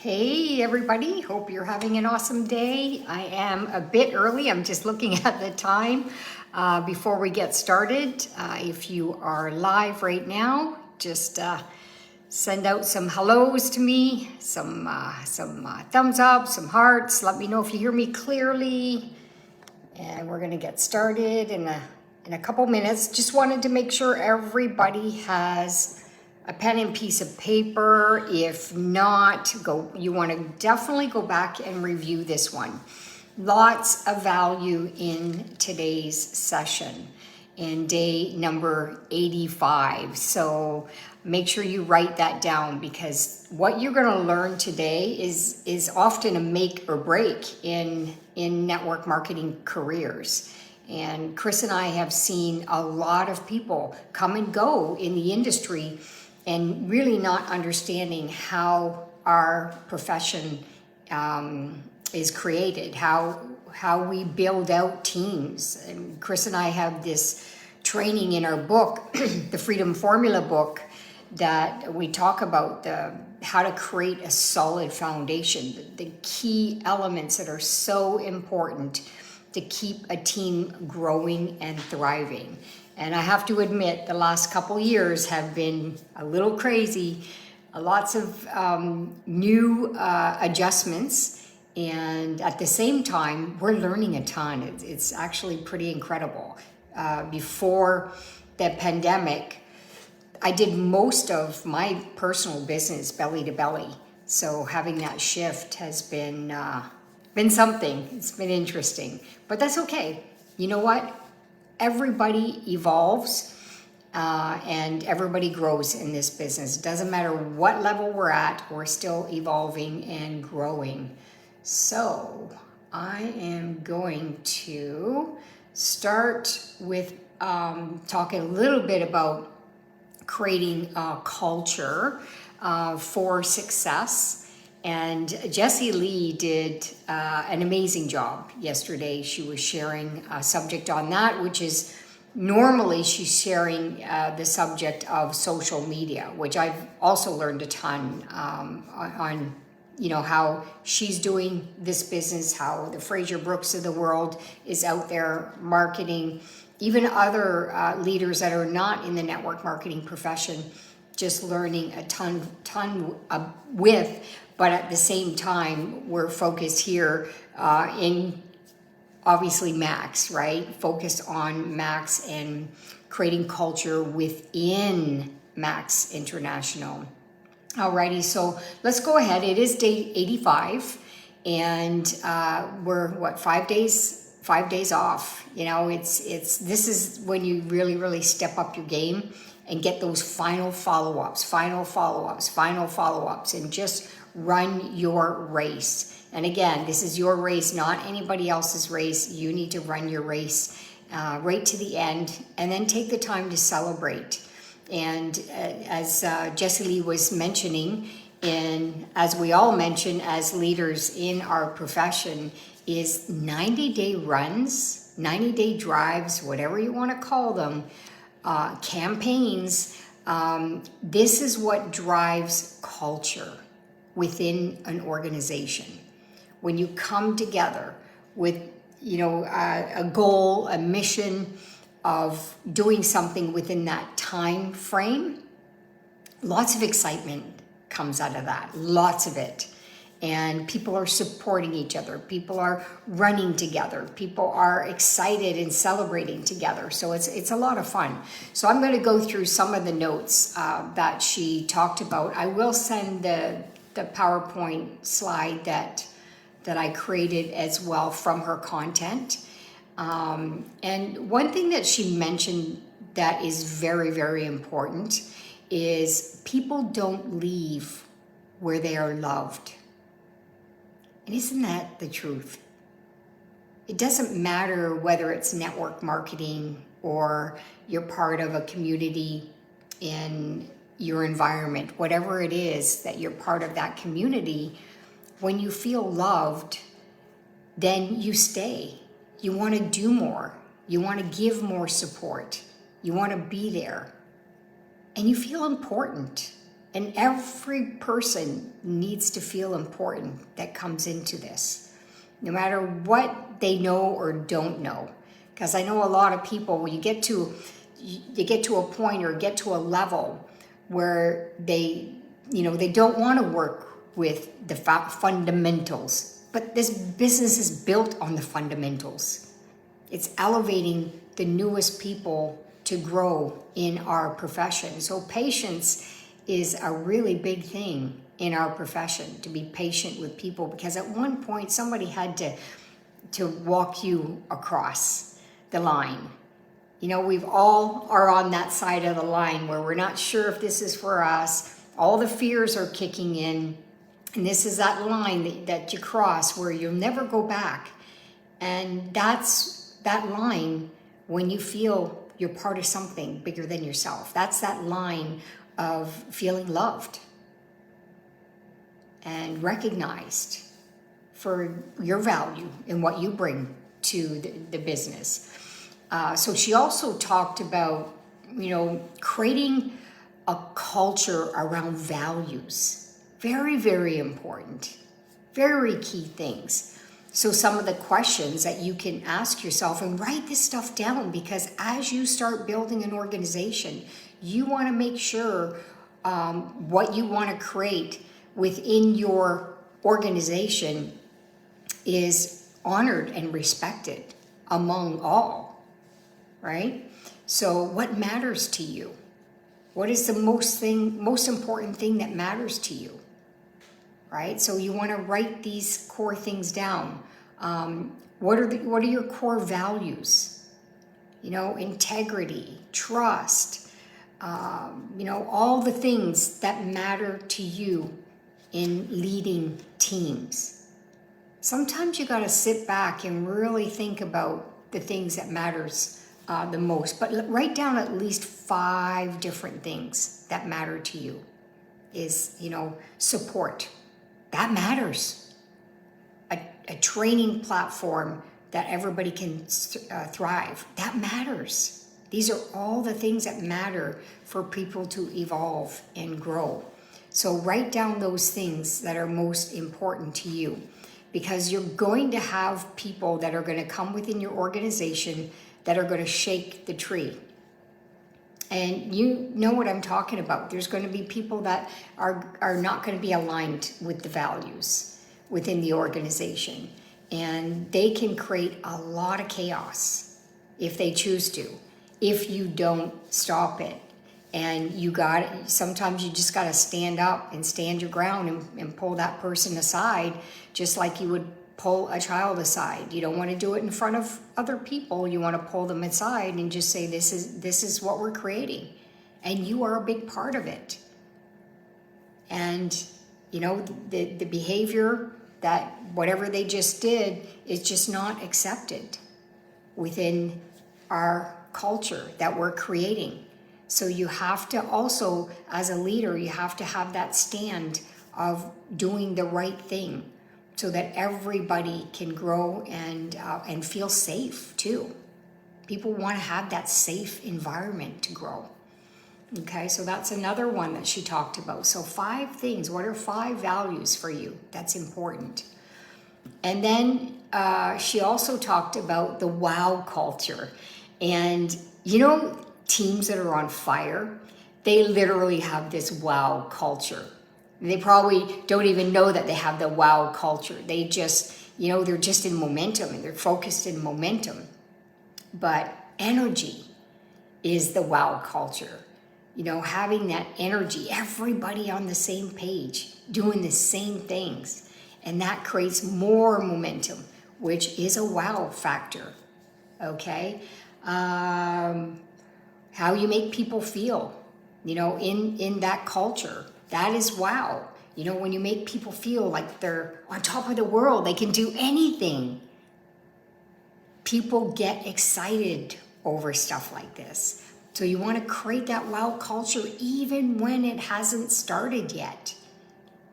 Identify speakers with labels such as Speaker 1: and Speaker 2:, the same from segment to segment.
Speaker 1: Hey everybody, hope you're having an awesome day. I am a bit early, I'm just looking at the time before we get started. If you are live right now, just send out some hellos to me, some thumbs up, some hearts. Let me know if you hear me clearly. And we're gonna get started in a couple minutes. Just wanted to make sure everybody has a pen and piece of paper. If not, you want to definitely go back and review this one. Lots of value in today's session in day number 85. So make sure you write that down, because what you're going to learn today is often a make or break in network marketing careers. And Chris and I have seen a lot of people come and go in the industry and really not understanding how our profession is created, how we build out teams. And Chris and I have this training in our book, the Freedom Formula book, that we talk about how to create a solid foundation, the key elements that are so important to keep a team growing and thriving. And I have to admit, the last couple years have been a little crazy. Lots of new adjustments, and at the same time, we're learning a ton. It's actually pretty incredible. Before the pandemic, I did most of my personal business belly to belly. So having that shift has been something. It's been interesting, but that's okay. You know what? Everybody evolves and everybody grows in this business. It doesn't matter what level we're at, we're still evolving and growing. So I am going to start with talking a little bit about creating a culture for success. And Jessie Lee did an amazing job yesterday. She was sharing a subject on that, which is normally she's sharing the subject of social media, which I've also learned a ton on how she's doing this business, how the Fraser Brooks of the world is out there marketing, even other leaders that are not in the network marketing profession, just learning a ton with. But at the same time, we're focused here in obviously Max, right? Focused on Max and creating culture within Max International. Alrighty, so let's go ahead. It is day 85, and we're 5 days off. This is when you really step up your game and get those final follow-ups, and just run your race. And again, this is your race, not anybody else's race. You need to run your race right to the end, and then take the time to celebrate. And as Jessie Lee was mentioning, as we all mention as leaders in our profession, is 90-day runs, 90-day drives, whatever you want to call them, campaigns. This is what drives culture within an organization. When you come together with a goal, a mission of doing something within that time frame, lots of excitement comes out of that, lots of it. And people are supporting each other, people are running together, people are excited and celebrating together. So it's a lot of fun. So I'm going to go through some of the notes that she talked about. I will send the PowerPoint slide that I created as well from her content. And one thing that she mentioned that is very, very important is people don't leave where they are loved. And isn't that the truth? It doesn't matter whether it's network marketing or you're part of a community in your environment, whatever it is that you're part of that community. When you feel loved, then you stay. You want to do more. You want to give more support. You want to be there. And you feel important. And every person needs to feel important that comes into this, no matter what they know or don't know. Because I know a lot of people, when you get to a point or get to a level where they don't want to work with the fundamentals. But this business is built on the fundamentals. It's elevating the newest people to grow in our profession. So patience is a really big thing in our profession, to be patient with people, because at one point somebody had to walk you across the line. We've all are on that side of the line where we're not sure if this is for us. All the fears are kicking in. And this is that line that you cross where you'll never go back. And that's that line when you feel you're part of something bigger than yourself. That's that line of feeling loved and recognized for your value and what you bring to the business. So she also talked about, creating a culture around values. Very, very important. Very key things. So some of the questions that you can ask yourself, and write this stuff down, because as you start building an organization, you want to make sure what you want to create within your organization is honored and respected among all, right? So what matters to you? What is the most important thing that matters to you? Right? So you want to write these core things down. What are your core values? Integrity, trust, all the things that matter to you in leading teams. Sometimes you got to sit back and really think about the things that matters the most, but write down at least 5 different things that matter to you. Is, support. That matters. A training platform that everybody can thrive. That matters. These are all the things that matter for people to evolve and grow. So write down those things that are most important to you, because you're going to have people that are going to come within your organization that are going to shake the tree. And you know what I'm talking about. There's going to be people that are not going to be aligned with the values within the organization. And they can create a lot of chaos if they choose to, if you don't stop it. And sometimes you just got to stand up and stand your ground and pull that person aside, just like you would pull a child aside. You don't want to do it in front of other people. You want to pull them aside and just say, this is what we're creating, and you are a big part of it. And the behavior that whatever they just did is just not accepted within our culture that we're creating. So you have to also, as a leader, you have to have that stand of doing the right thing, so that everybody can grow and feel safe too. People want to have that safe environment to grow. Okay, so that's another one that she talked about. So 5 things. What are 5 values for you that's important? And then she also talked about the wow culture. And teams that are on fire, they literally have this wow culture. They probably don't even know that they have the wow culture. They just, they're just in momentum, and they're focused in momentum. But energy is the wow culture. Having that energy, everybody on the same page, doing the same things. And that creates more momentum, which is a wow factor. Okay? How you make people feel, in that culture. That is wow. When you make people feel like they're on top of the world, they can do anything. People get excited over stuff like this. So you want to create that wow culture even when it hasn't started yet.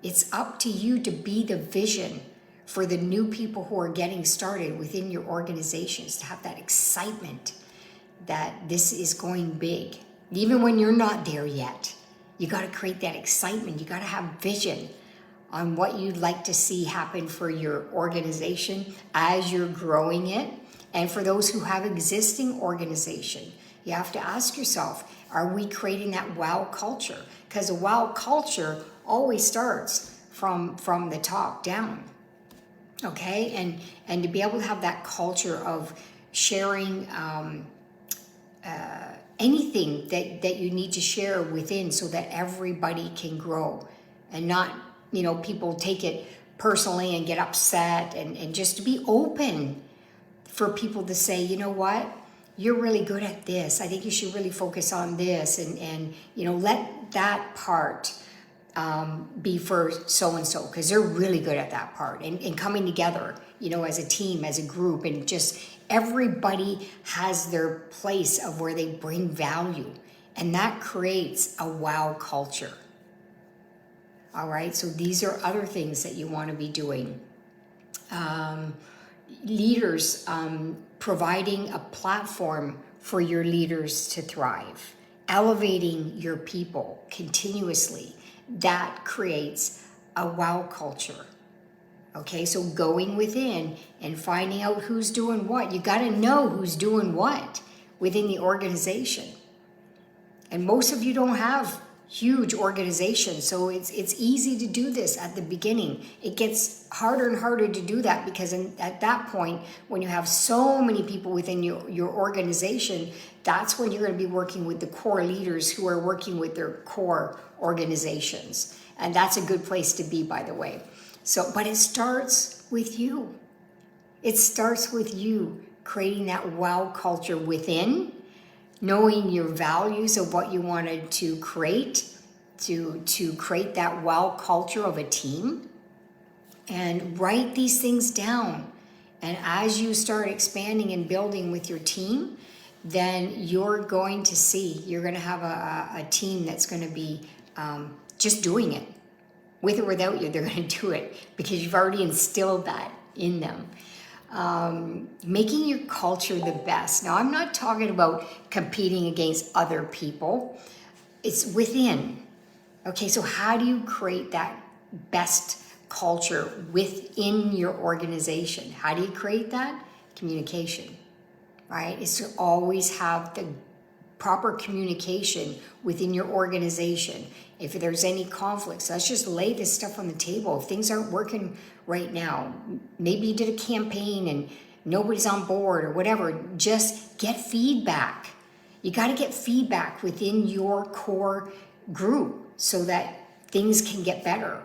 Speaker 1: It's up to you to be the vision for the new people who are getting started within your organizations, to have that excitement that this is going big, even when you're not there yet. You got to create that excitement. You got to have vision on what you'd like to see happen for your organization as you're growing it. And for those who have existing organization, you have to ask yourself, are we creating that wow culture? Because a wow culture always starts from the top down. Okay, and to be able to have that culture of sharing anything that you need to share within, so that everybody can grow, and not, people take it personally and get upset, and just to be open for people to say, you know what, you're really good at this. I think you should really focus on this, and let that part be for so-and-so, because they're really good at that part, and coming together, as a team, as a group, and just everybody has their place of where they bring value, and that creates a wow culture. All right, so these are other things that you want to be doing. Leaders, providing a platform for your leaders to thrive, elevating your people continuously. That creates a wow culture. Okay, so going within and finding out who's doing what. You got to know who's doing what within the organization. And most of you don't have huge organizations, so it's easy to do this at the beginning. It gets harder and harder to do that, because at that point, when you have so many people within your organization, that's when you're going to be working with the core leaders who are working with their core organizations. And that's a good place to be, by the way. So, but it starts with you. It starts with you creating that wow culture within, knowing your values of what you wanted to create, to create that wow culture of a team, and write these things down. And as you start expanding and building with your team, then you're going to have a team that's going to be just doing it. With or without you, they're going to do it, because you've already instilled that in them. Making your culture the best. Now, I'm not talking about competing against other people. It's within. Okay, so how do you create that best culture within your organization? How do you create that? Communication, right? Is to always have the proper communication within your organization. If there's any conflicts, let's just lay this stuff on the table. If things aren't working right now, maybe you did a campaign and nobody's on board or whatever, just get feedback. You got to get feedback within your core group so that things can get better,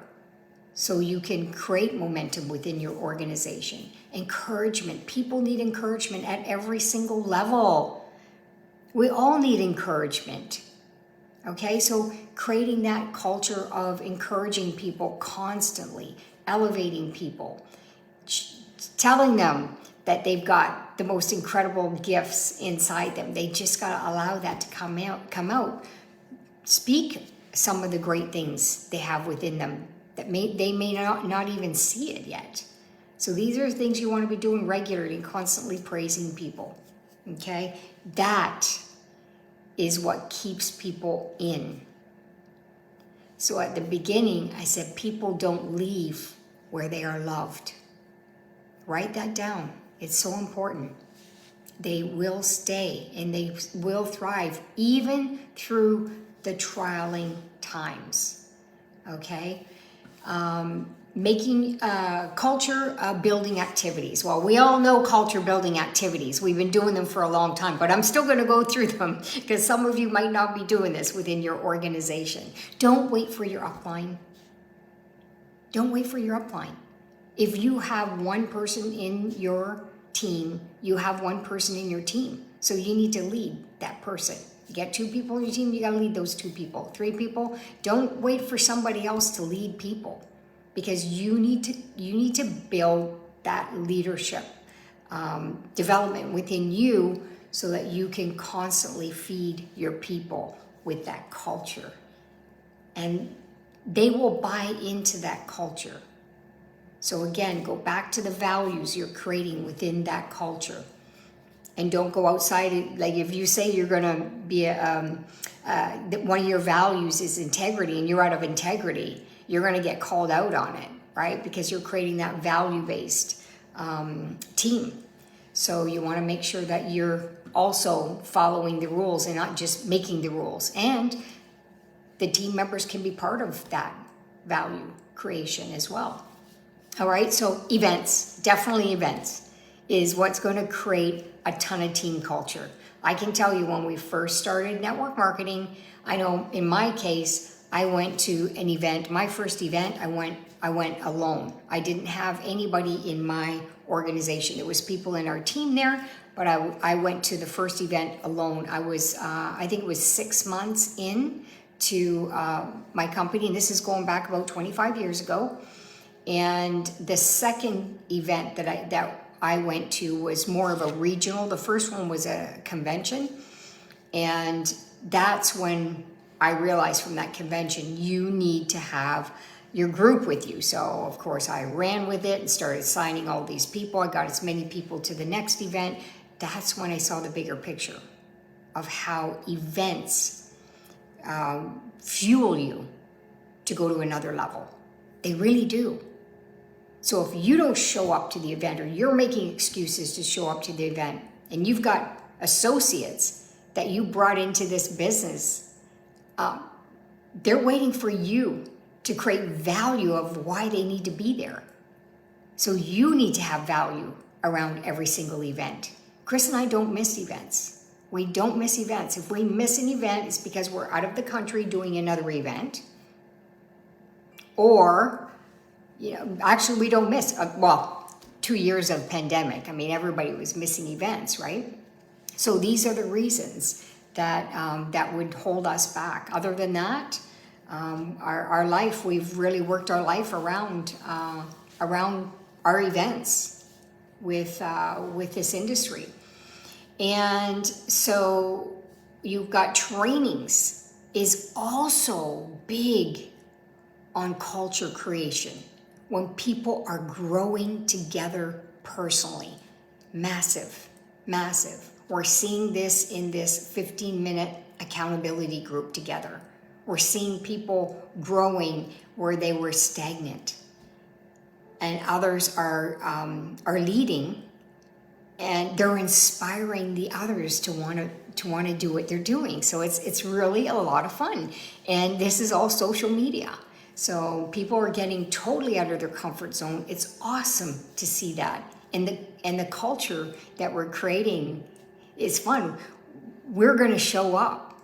Speaker 1: so you can create momentum within your organization. Encouragement. People need encouragement at every single level. We all need encouragement. Okay, so creating that culture of encouraging people constantly, elevating people, telling them that they've got the most incredible gifts inside them. They just got to allow that to come out. Speak some of the great things they have within them that they may not even see it yet. So these are things you want to be doing regularly, constantly praising people. Okay, that is what keeps people in. So at the beginning, I said people don't leave where they are loved. Write that down. It's so important. They will stay and they will thrive even through the trialing times. Okay? Making culture building activities. Well, we all know culture building activities. We've been doing them for a long time, but I'm still going to go through them because some of you might not be doing this within your organization. Don't wait for your upline. Don't wait for your upline. If you have one person in your team, you have one person in your team. So you need to lead that person. You get 2 people in your team, you got to lead those 2 people. 3 people, don't wait for somebody else to lead people. Because you need to build that leadership development within you so that you can constantly feed your people with that culture. And they will buy into that culture. So again, go back to the values you're creating within that culture. And don't go outside. Like if you say you're going to be that one of your values is integrity and you're out of integrity, you're going to get called out on it, right? Because you're creating that value-based team. So you want to make sure that you're also following the rules and not just making the rules. And the team members can be part of that value creation as well. All right, so events, definitely events, is what's going to create a ton of team culture. I can tell you when we first started network marketing, I know in my case, I went to an event, my first event, I went alone. I didn't have anybody in my organization. There was people in our team there, but I went to the first event alone. I was, I think it was 6 months in to my company, and this is going back about 25 years ago. And the second event that I went to was more of a regional. The first one was a convention. And that's when I realized from that convention, you need to have your group with you. So of course I ran with it and started signing all these people. I got as many people to the next event. That's when I saw the bigger picture of how events fuel you to go to another level. They really do. So if you don't show up to the event, or you're making excuses to show up to the event, and you've got associates that you brought into this business, they're waiting for you to create value of why they need to be there. So you need to have value around every single event. Chris and I don't miss events. We don't miss events. If we miss an event, it's because we're out of the country doing another event, or actually we don't miss, 2 years of pandemic. I mean, everybody was missing events, right? So these are the reasons that that would hold us back. Other than that, our life, we've really worked our life around our events with this industry. And so you've got trainings is also big on culture creation. When people are growing together personally, massive, massive. We're seeing this in this 15-minute accountability group together. We're seeing people growing where they were stagnant, and others are leading, and they're inspiring the others to want to do what they're doing. So it's really a lot of fun, and this is all social media. So people are getting totally out of their comfort zone. It's awesome to see that. And the culture that we're creating is fun. We're going to show up.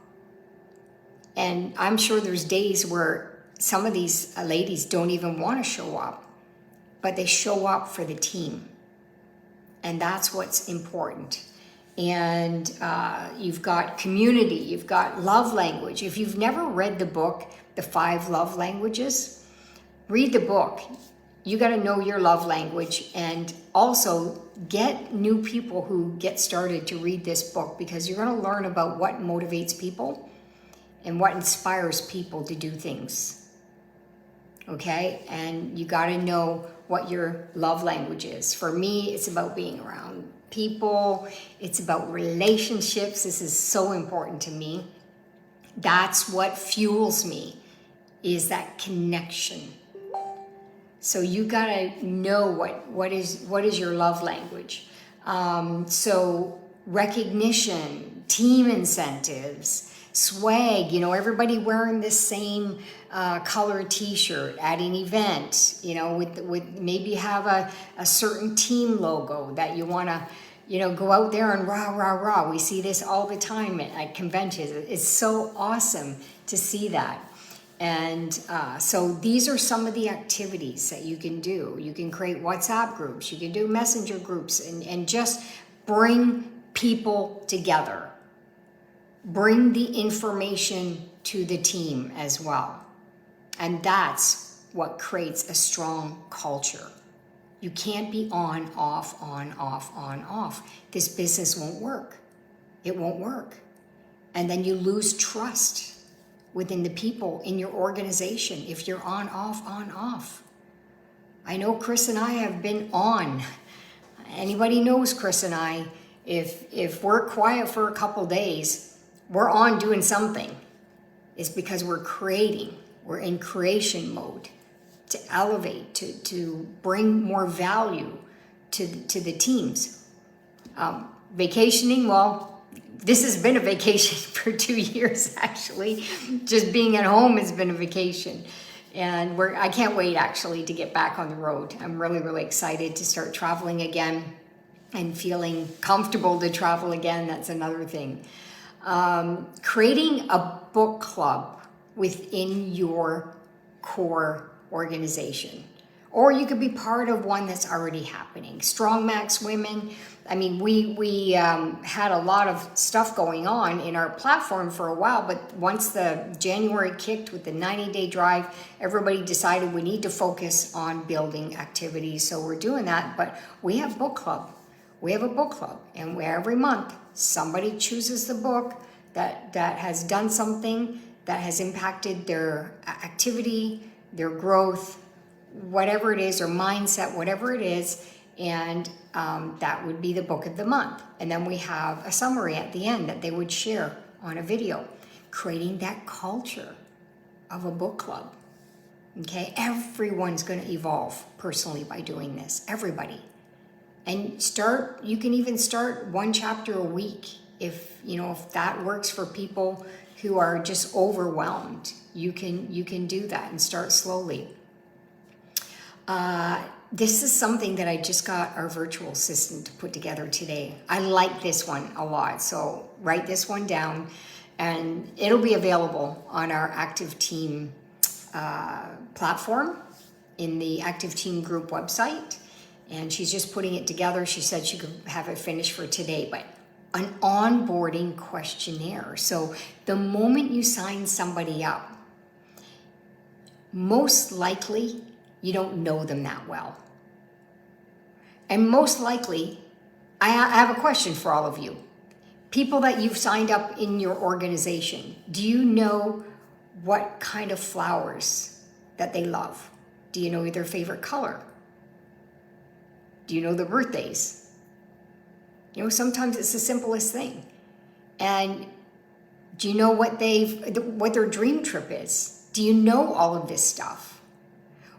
Speaker 1: And I'm sure there's days where some of these ladies don't even want to show up, but they show up for the team. And that's what's important. And you've got community, you've got love language. If you've never read the book, The 5 Love Languages, read the book. You got to know your love language, and also get new people who get started to read this book, because you're going to learn about what motivates people and what inspires people to do things. Okay? And you got to know what your love language is. For me, it's about being around people. It's about relationships. This is so important to me. That's what fuels me, is that connection. So you gotta know what is your love language. So recognition, team incentives, swag. Everybody wearing the same color T-shirt at an event. With maybe have a certain team logo that you wanna go out there and rah, rah, rah. We see this all the time at conventions. It's so awesome to see that. And so these are some of the activities that you can do. You can create WhatsApp groups. You can do messenger groups, and just bring people together. Bring the information to the team as well. And that's what creates a strong culture. You can't be on, off, on, off, on, off. This business won't work. It won't work. And then you lose trust within the people in your organization if you're on, off, on, off. I know Chris and I have been on. Anybody knows Chris and I, If we're quiet for a couple days, we're on doing something. It's because we're creating. We're in creation mode to elevate, to bring more value to the teams. Vacationing, well, this has been a vacation for 2 years, actually. Just being at home has been a vacation. And I can't wait, actually, to get back on the road. I'm really, really excited to start traveling again and feeling comfortable to travel again. That's another thing. Creating a book club within your core organization. Or you could be part of one that's already happening. Strong Max Women. I mean, we had a lot of stuff going on in our platform for a while, but once the January kicked with the 90-day drive, everybody decided we need to focus on building activities. So we're doing that, but we have book club. We have a book club, and where every month somebody chooses the book that has done something that has impacted their activity, their growth, whatever it is, or mindset, whatever it is, and that would be the book of the month. And then we have a summary at the end that they would share on a video, creating that culture of a book club. Okay, everyone's going to evolve personally by doing this, everybody. And you can even start 1 chapter a week if that works for people who are just overwhelmed. You can do that and start slowly. This is something that I just got our virtual assistant to put together today. I like this one a lot, so write this one down, and it'll be available on our Active Team platform in the Active Team group website. And she's just putting it together. She said she could have it finished for today, but an onboarding questionnaire. So the moment you sign somebody up, most likely you don't know them that well. And most likely, I have a question for all of you. People that you've signed up in your organization, do you know what kind of flowers that they love? Do you know their favorite color? Do you know their birthdays? Sometimes it's the simplest thing. And do you know what their dream trip is? Do you know all of this stuff?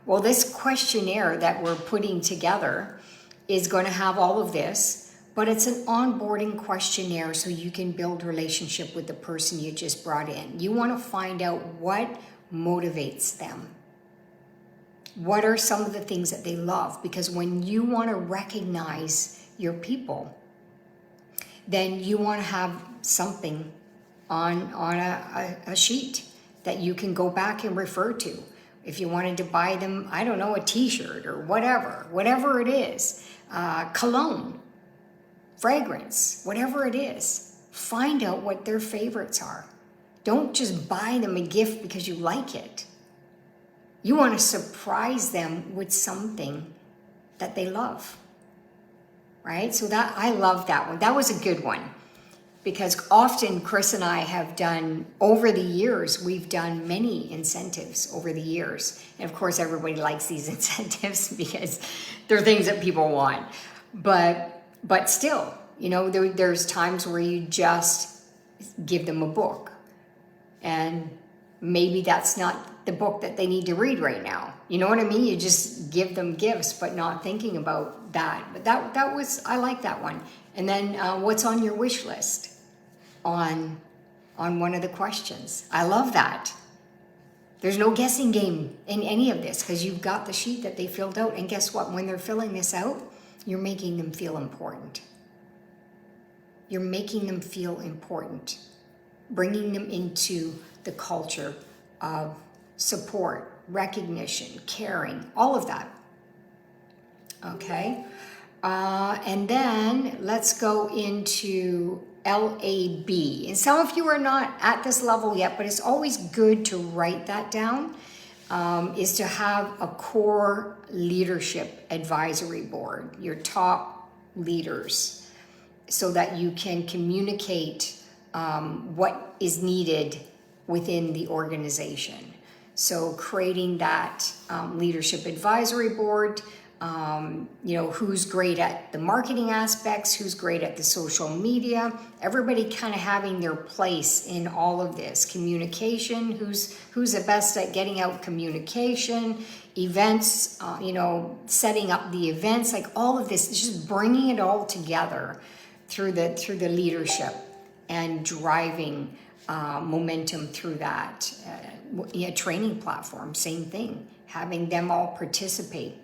Speaker 1: Well, this questionnaire that we're putting together is going to have all of this, but it's an onboarding questionnaire so you can build relationship with the person you just brought in. You want to find out what motivates them. What are some of the things that they love? Because when you want to recognize your people, then you want to have something on a sheet that you can go back and refer to. If you wanted to buy them, I don't know, a t-shirt or whatever it is, cologne, fragrance, whatever it is, find out what their favorites are. Don't just buy them a gift because you like it. You want to surprise them with something that they love, right? So I love that one. That was a good one, because often Chris and I have done, over the years, we've done many incentives over the years. And of course, everybody likes these incentives because they're things that people want. But still, there's times where you just give them a book, and maybe that's not the book that they need to read right now. You know what I mean? You just give them gifts, but not thinking about that. But I like that one. And then what's on your wish list on one of the questions. I love that. There's no guessing game in any of this because you've got the sheet that they filled out. And guess what? When they're filling this out, you're making them feel important. You're making them feel important. Bringing them into the culture of support, recognition, caring, all of that. Okay? And then let's go into LAB. And some of you are not at this level yet, but it's always good to write that down, is to have a core leadership advisory board, your top leaders, so that you can communicate what is needed within the organization. So creating that leadership advisory board, Who's great at the marketing aspects, who's great at the social media, everybody kind of having their place in all of this. Communication, who's the best at getting out communication, events, setting up the events, like all of this, just bringing it all together through the leadership and driving momentum through that. Training platform, same thing, having them all participate.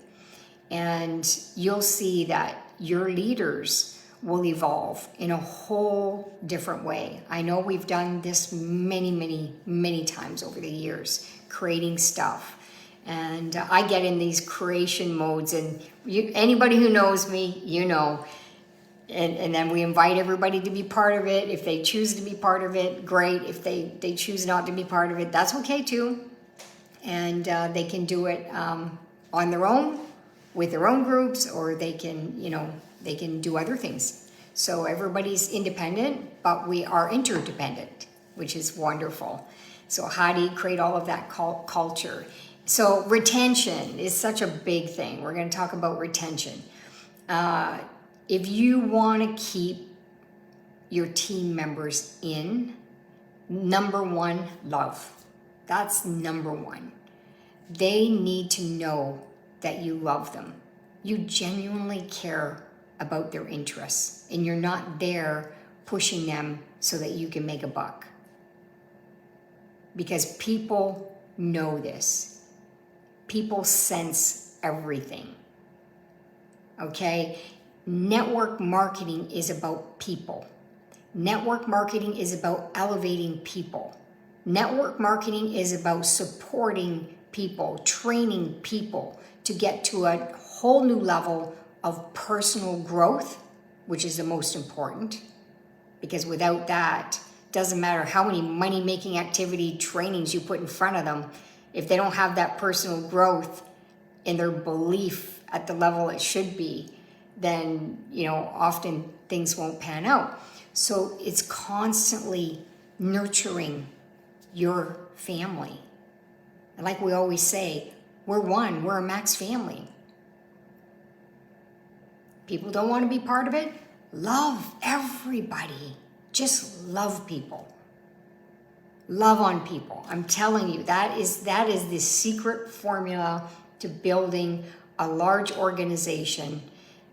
Speaker 1: And you'll see that your leaders will evolve in a whole different way. I know we've done this many, many, many times over the years, creating stuff. And I get in these creation modes, and anybody who knows me, and then we invite everybody to be part of it. If they choose to be part of it, great. If they choose not to be part of it, that's okay too. And they can do it on their own, with their own groups, or they can do other things. So everybody's independent, but we are interdependent, which is wonderful. So how do you create all of that culture? So retention is such a big thing. We're going to talk about retention. If you want to keep your team members in, number one, love. That's number one. They need to know that you love them. You genuinely care about their interests, and you're not there pushing them so that you can make a buck. Because people know this. People sense everything. Okay? Network marketing is about people. Network marketing is about elevating people. Network marketing is about supporting people, training people to get to a whole new level of personal growth, which is the most important. Because without that, doesn't matter how many money-making activity trainings you put in front of them, if they don't have that personal growth in their belief at the level it should be, then often things won't pan out. So it's constantly nurturing your family. And like we always say, we're a Max family. People don't want to be part of it? Love everybody. Just love people. Love on people. I'm telling you, that is the secret formula to building a large organization.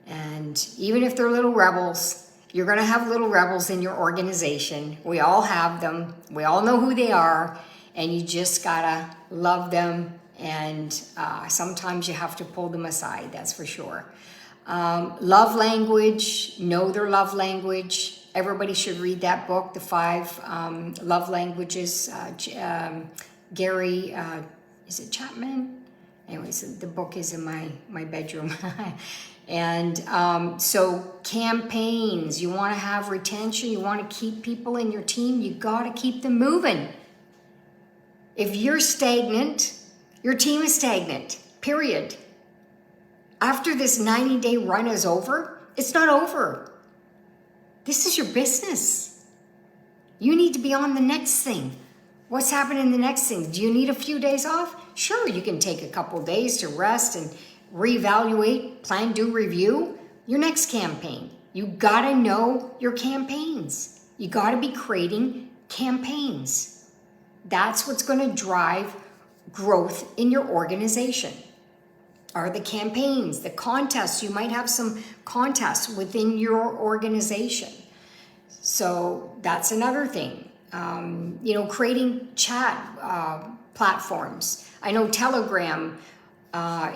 Speaker 1: And even if they're little rebels, you're going to have little rebels in your organization. We all have them. We all know who they are. And you just got to love them. And sometimes you have to pull them aside, that's for sure. Love language, know their love language. Everybody should read that book, The 5 Love Languages. Gary, is it Chapman? Anyways, the book is in my bedroom. And so campaigns, you want to have retention, you want to keep people in your team, you got to keep them moving. If you're stagnant, your team is stagnant, period. After this 90-day run is over, it's not over. This is your business. You need to be on the next thing. What's happening in the next thing? Do you need a few days off? Sure, you can take a couple days to rest and reevaluate, plan, do, review your next campaign. You gotta know your campaigns. You gotta be creating campaigns. That's what's gonna drive growth in your organization. Are the campaigns, the contests. You might have some contests within your organization. So that's another thing. Creating chat platforms. I know Telegram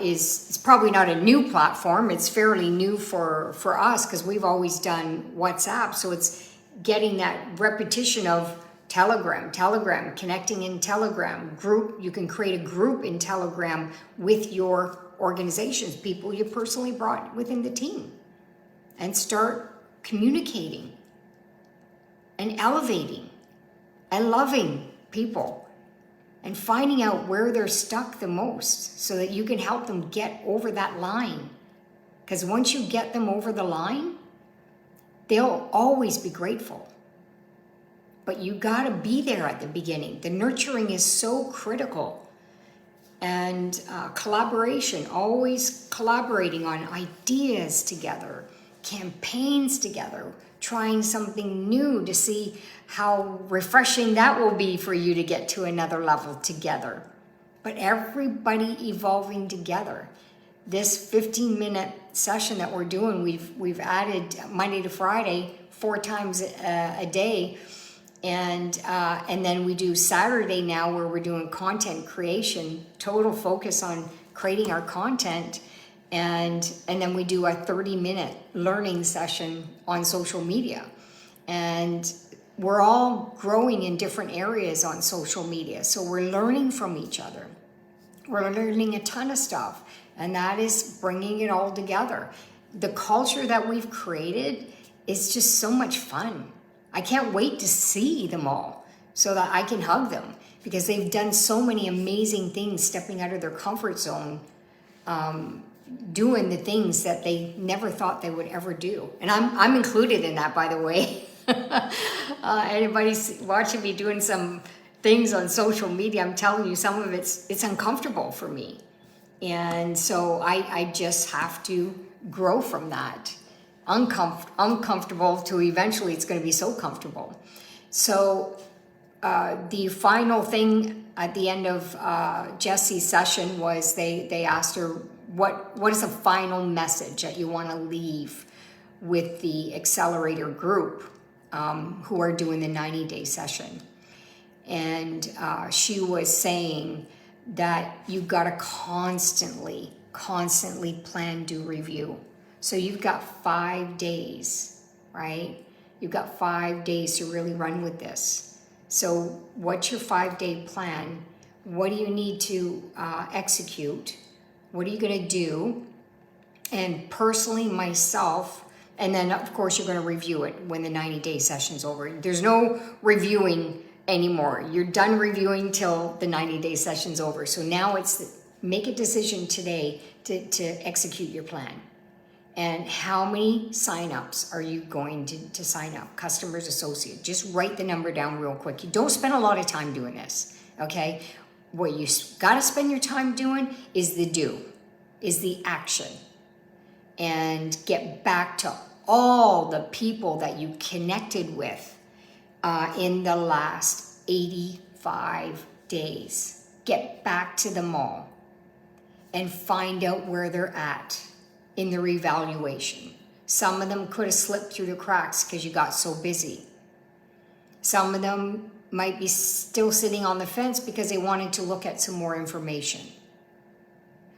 Speaker 1: is probably not a new platform. It's fairly new for us because we've always done WhatsApp. So it's getting that repetition of Telegram, connecting in Telegram. Group, you can create a group in Telegram with your organizations, people you personally brought within the team, and start communicating and elevating and loving people and finding out where they're stuck the most so that you can help them get over that line. Because once you get them over the line, they'll always be grateful. But you got to be there at the beginning. The nurturing is so critical. And collaboration, always collaborating on ideas together, campaigns together, trying something new to see how refreshing that will be for you to get to another level together. But everybody evolving together. This 15-minute session that we're doing, we've added Monday to Friday 4 times a day, and then we do Saturday now where we're doing content creation, total focus on creating our content, and then we do a 30-minute learning session on social media. And we're all growing in different areas on social media, so we're learning from each other. We're learning a ton of stuff, and that is bringing it all together. The culture that we've created is just so much fun. I can't wait to see them all so that I can hug them, because they've done so many amazing things, stepping out of their comfort zone, doing the things that they never thought they would ever do. And I'm included in that, by the way. Anybody's watching me doing some things on social media, I'm telling you, some of it's uncomfortable for me. And so I just have to grow from that. Uncomfortable to eventually it's going to be so comfortable. So the final thing at the end of Jessie's session was they asked her, what is the final message that you want to leave with the accelerator group who are doing the 90-day session? And she was saying that you've got to constantly plan, do, review. So you've got 5 days, right? You've got 5 days to really run with this. So what's your 5-day plan? What do you need to execute? What are you going to do? And personally, myself, and then of course you're going to review it when the 90-day session's over. There's no reviewing anymore. You're done reviewing till the 90-day session's over. So now it's make a decision today to execute your plan. And how many signups are you going to sign up? Customers, associates. Just write the number down real quick. You don't spend a lot of time doing this, okay? What you got to spend your time doing is the do, is the action. And get back to all the people that you connected with in the last 85 days. Get back to them all and find out where they're at in their evaluation. Some of them could have slipped through the cracks because you got so busy. Some of them might be still sitting on the fence because they wanted to look at some more information.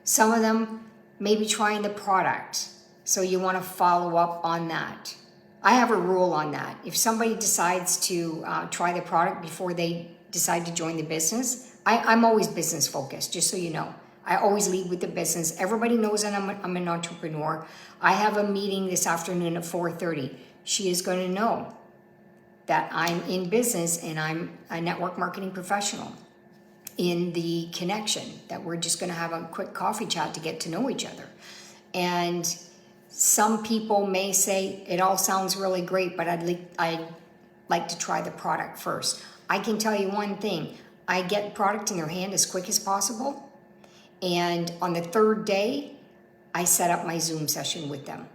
Speaker 1: Some of them may be trying the product, so you want to follow up on that. I have a rule on that. If somebody decides to try the product before they decide to join the business, I'm always business focused, just so you know. I always lead with the business. Everybody knows that I'm an entrepreneur. I have a meeting this afternoon at 4:30. She is going to know that I'm in business and I'm a network marketing professional in the connection, that we're just going to have a quick coffee chat to get to know each other. And some people may say, it all sounds really great, but I'd like to try the product first. I can tell you one thing. I get product in their hand as quick as possible. And on the 3rd day, I set up my Zoom session with them.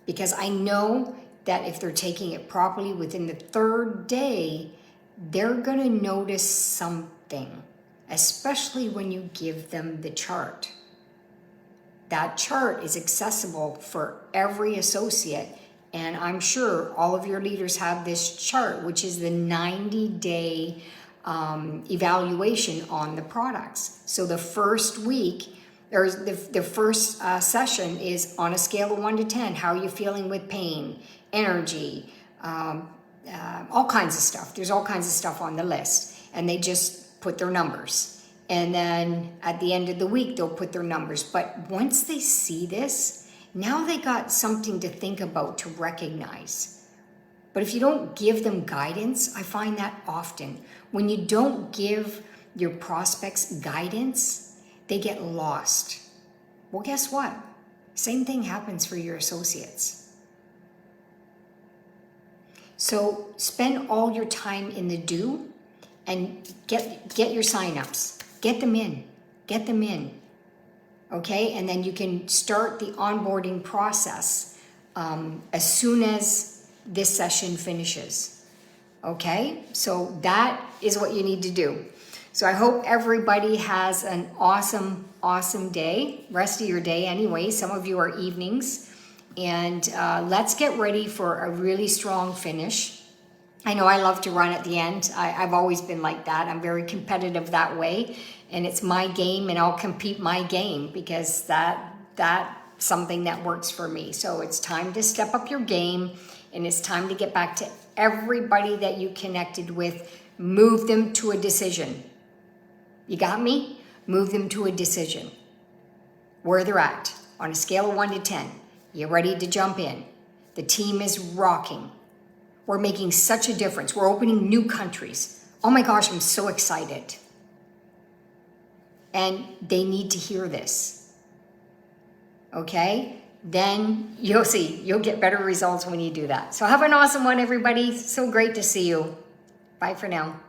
Speaker 1: Because I know that if they're taking it properly within the 3rd day, they're going to notice something, especially when you give them the chart. That chart is accessible for every associate, and I'm sure all of your leaders have this chart, which is the 90-day evaluation on the products. So the first week, or the first session is on a scale of 1 to 10. How are you feeling with pain, energy, all kinds of stuff. There's all kinds of stuff on the list, and they just put their numbers. And then at the end of the week, they'll put their numbers. But once they see this, now they got something to think about, to recognize. But if you don't give them guidance, I find that often. When you don't give your prospects guidance, they get lost. Well, guess what? Same thing happens for your associates. So spend all your time in the do and get your signups. Get them in. Get them in, okay? And then you can start the onboarding process as soon as this session finishes, okay? So that is what you need to do. So I hope everybody has an awesome, awesome day, rest of your day anyway. Some of you are evenings. And let's get ready for a really strong finish. I know I love to run at the end. I've always been like that. I'm very competitive that way. And it's my game, and I'll compete my game because that's something that works for me. So it's time to step up your game, and it's time to get back to everybody that you connected with. Move them to a decision. You got me? Move them to a decision. Where they're at on a scale of 1 to 10. You ready to jump in? The team is rocking. We're making such a difference. We're opening new countries. Oh my gosh, I'm so excited. And they need to hear this. Okay? Then you'll see. You'll get better results when you do that. So have an awesome one, everybody. So great to see you. Bye for now.